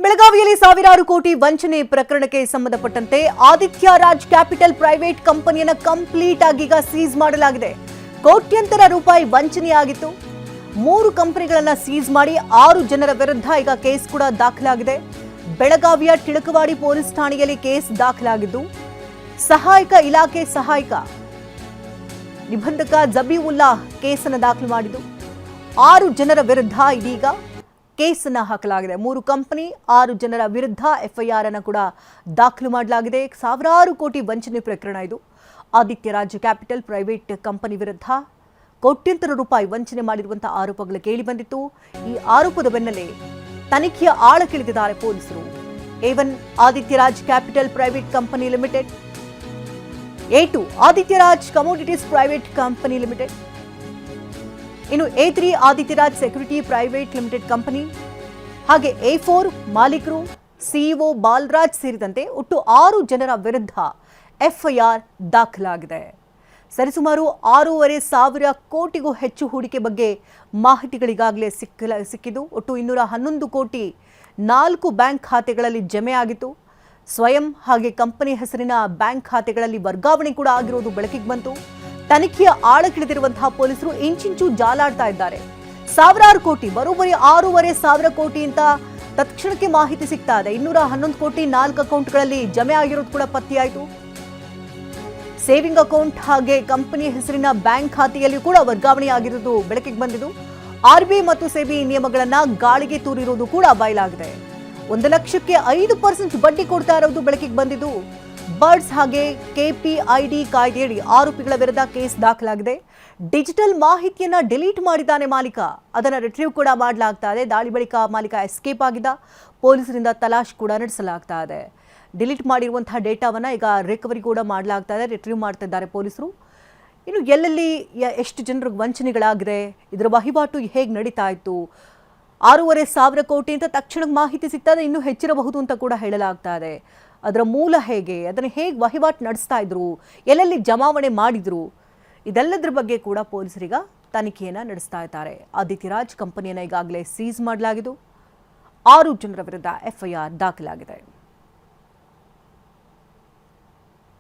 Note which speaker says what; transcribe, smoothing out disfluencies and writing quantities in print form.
Speaker 1: ಬೆಳಗಾವಿಯಲ್ಲಿ ಸಾವಿರಾರು ಕೋಟಿ ವಂಚನೆ ಪ್ರಕರಣಕ್ಕೆ ಸಂಬಂಧಪಟ್ಟಂತೆ ಆದಿತ್ಯ ರಾಜ್ ಕ್ಯಾಪಿಟಲ್ ಪ್ರೈವೇಟ್ ಕಂಪನಿಯನ್ನು ಕಂಪ್ಲೀಟ್ ಆಗಿ ಈಗ ಸೀಸ್ ಮಾಡಲಾಗಿದೆ. ಕೋಟ್ಯಂತರ ರೂಪಾಯಿ ವಂಚನೆಯಾಗಿತ್ತು. 3 ಕಂಪನಿಗಳನ್ನು ಸೀಸ್ ಮಾಡಿ 6 ಜನರ ವಿರುದ್ಧ ಈಗ ಕೇಸ್ ಕೂಡ ದಾಖಲಾಗಿದೆ. ಬೆಳಗಾವಿಯ ಟಿಳಕವಾಡಿ ಪೊಲೀಸ್ ಠಾಣೆಯಲ್ಲಿ ಕೇಸ್ ದಾಖಲಾಗಿದ್ದು, ಸಹಾಯಕ ಇಲಾಖೆ ಸಹಾಯಕ ನಿಬಂಧಕ ಜಬೀವುಲ್ಲಾ ಕೇಸನ್ನು ದಾಖಲು ಮಾಡಿದ್ದು 6 ಜನರ ವಿರುದ್ಧ ಇದೀಗ ಕೇಸನ್ನು ಹಾಕಲಾಗಿದೆ. 3 ಕಂಪನಿ 6 ಜನರ ವಿರುದ್ಧ ಎಫ್ಐಆರ್ ಅನ್ನು ಕೂಡ ದಾಖಲು ಮಾಡಲಾಗಿದೆ. ಸಾವಿರಾರು ಕೋಟಿ ವಂಚನೆ ಪ್ರಕರಣ ಇದು. Aditya Raj capital private company ವಿರುದ್ಧ ಕೋಟ್ಯಂತರ ರೂಪಾಯಿ ವಂಚನೆ ಮಾಡಿರುವಂತಹ ಆರೋಪಗಳು ಕೇಳಿಬಂದಿತ್ತು. ಈ ಆರೋಪದ ಬೆನ್ನಲ್ಲೇ ತನಿಖೆಯ ಆಳಕ್ಕಿಳಿದಿದ್ದಾರೆ ಪೊಲೀಸರು. A1 Aditya Raj capital private company limited, A2 Aditya Raj commodities private company limited, ಇನ್ನು A3 Aditya Raj security private limited company, ಹಾಗೆ A4 ಮಾಲೀಕರು ಸಿಇಒ ಬಾಲರಾಜ್ ಸೇರಿದಂತೆ ಒಟ್ಟು 6 ಜನರ ವಿರುದ್ಧ ಎಫ್ಐಆರ್ ದಾಖಲಾಗಿದೆ. ಸರಿಸುಮಾರು 6,500 ಕೋಟಿಗೂ ಹೆಚ್ಚು ಹೂಡಿಕೆ ಬಗ್ಗೆ ಮಾಹಿತಿಗಳಿಗಾಗಲೇ ಸಿಕ್ಕಿದ್ದು. ಒಟ್ಟು 211 ಕೋಟಿ 4 ಬ್ಯಾಂಕ್ ಖಾತೆಗಳಲ್ಲಿ ಜಮೆ ಆಗಿತ್ತು. ಸ್ವಯಂ ಹಾಗೆ ಕಂಪನಿ ಹೆಸರಿನ ಬ್ಯಾಂಕ್ ಖಾತೆಗಳಲ್ಲಿ ವರ್ಗಾವಣೆ ಕೂಡ ಆಗಿರೋದು ಬೆಳಕಿಗೆ ಬಂತು. ತನಿಖೆಯ ಆಳಕ್ಕಿಳಿದಿರುವಂತಹ ಪೊಲೀಸರು ಇಂಚಿಂಚು ಜಾಲಾಡ್ತಾ ಇದ್ದಾರೆ. ಸಾವಿರಾರು ಕೋಟಿ, ಬರೋಬ್ಬರಿ 6,500 ಕೋಟಿ ಅಂತ ತಕ್ಷಣಕ್ಕೆ ಮಾಹಿತಿ ಸಿಗ್ತಾ ಇದೆ. 211 ಕೋಟಿ 4 ಅಕೌಂಟ್ಗಳಲ್ಲಿ ಜಮೆ ಆಗಿರೋದು ಕೂಡ ಪತ್ತೆಯಾಯಿತು. ಸೇವಿಂಗ್ ಅಕೌಂಟ್ ಹಾಗೆ ಕಂಪನಿ ಹೆಸರಿನ ಬ್ಯಾಂಕ್ ಖಾತೆಯಲ್ಲಿ ಕೂಡ ವರ್ಗಾವಣೆ ಆಗಿರೋದು ಬೆಳಕಿಗೆ ಬಂದಿದ್ದು. RBI ಮತ್ತು ಸೆಬಿ ನಿಯಮಗಳನ್ನ ಗಾಳಿಗೆ ತೂರಿರುವುದು ಕೂಡ ಬಯಲಾಗಿದೆ. 1 ಲಕ್ಷಕ್ಕೆ 5% ಬಡ್ಡಿ ಕೊಡ್ತಾ ಇರೋದು ಬೆಳಕಿಗೆ ಬಂದಿದ್ದು. ಬರ್ಡ್ಸ್ ಹಾಗೆ KPID ಕಾಯ್ದೆಯಡಿ ಆರೋಪಿಗಳ ವಿರುದ್ಧ ಕೇಸ್ ದಾಖಲಾಗಿದೆ. ಡಿಜಿಟಲ್ ಮಾಹಿತಿಯನ್ನ ಡಿಲೀಟ್ ಮಾಡಿದ್ದಾನೆ ಮಾಲೀಕ, ಅದನ್ನು ರಿಟ್ರೀವ್ ಕೂಡ ಮಾಡಲಾಗ್ತಾ ಇದೆ. ದಾಳಿ ಬಳಿಕ ಮಾಲೀಕ ಎಸ್ಕೇಪ್ ಆಗಿದ್ದ. ಪೊಲೀಸರಿಂದ ತಲಾಶ್ ಕೂಡ ನಡೆಸಲಾಗ್ತಾ ಇದೆ. ಡಿಲೀಟ್ ಮಾಡಿರುವಂತಹ ಡೇಟಾವನ್ನ ಈಗ ರಿಕವರಿ ಕೂಡ ಮಾಡಲಾಗ್ತಾ ಇದೆ, ರಿಟ್ರೀವ್ ಮಾಡ್ತಿದ್ದಾರೆ ಪೊಲೀಸರು. ಇನ್ನು ಎಲ್ಲೆಲ್ಲಿ ಎಷ್ಟು ಜನರಿಗೆ ವಂಚನೆಗಳಾಗಿದೆ, ಇದರ ವಹಿವಾಟು ಹೇಗೆ ನಡೀತಾ ಇತ್ತು, 6,500 ಕೋಟಿ ಅಂತ ತಕ್ಷಣಕ್ಕೆ ಮಾಹಿತಿ ಸಿಗ್ತಾ ಇದೆ, ಇನ್ನೂ ಹೆಚ್ಚಿರಬಹುದು ಅಂತ ಕೂಡ ಹೇಳಲಾಗ್ತಾ ಇದೆ. ಅದರ ಮೂಲ ಹೇಗೆ, ಅದನ್ನು ಹೇಗೆ ವಹಿವಾಟು ನಡೆಸ್ತಾ ಇದ್ರು, ಎಲ್ಲೆಲ್ಲಿ ಜಮಾವಣೆ ಮಾಡಿದ್ರು, ಇದೆಲ್ಲದರ ಬಗ್ಗೆ ಕೂಡ ಪೊಲೀಸರೀಗ ತನಿಖೆಯನ್ನು ನಡೆಸ್ತಾ ಇದ್ದಾರೆ. ಆದಿತ್ಯ ರಾಜ್ ಕಂಪನಿಯನ್ನು ಈಗಾಗಲೇ ಸೀಸ್ ಮಾಡಲಾಗಿದ್ದು, 6 ಜನರ ವಿರುದ್ಧ ಎಫ್ಐಆರ್ ದಾಖಲಾಗಿದೆ.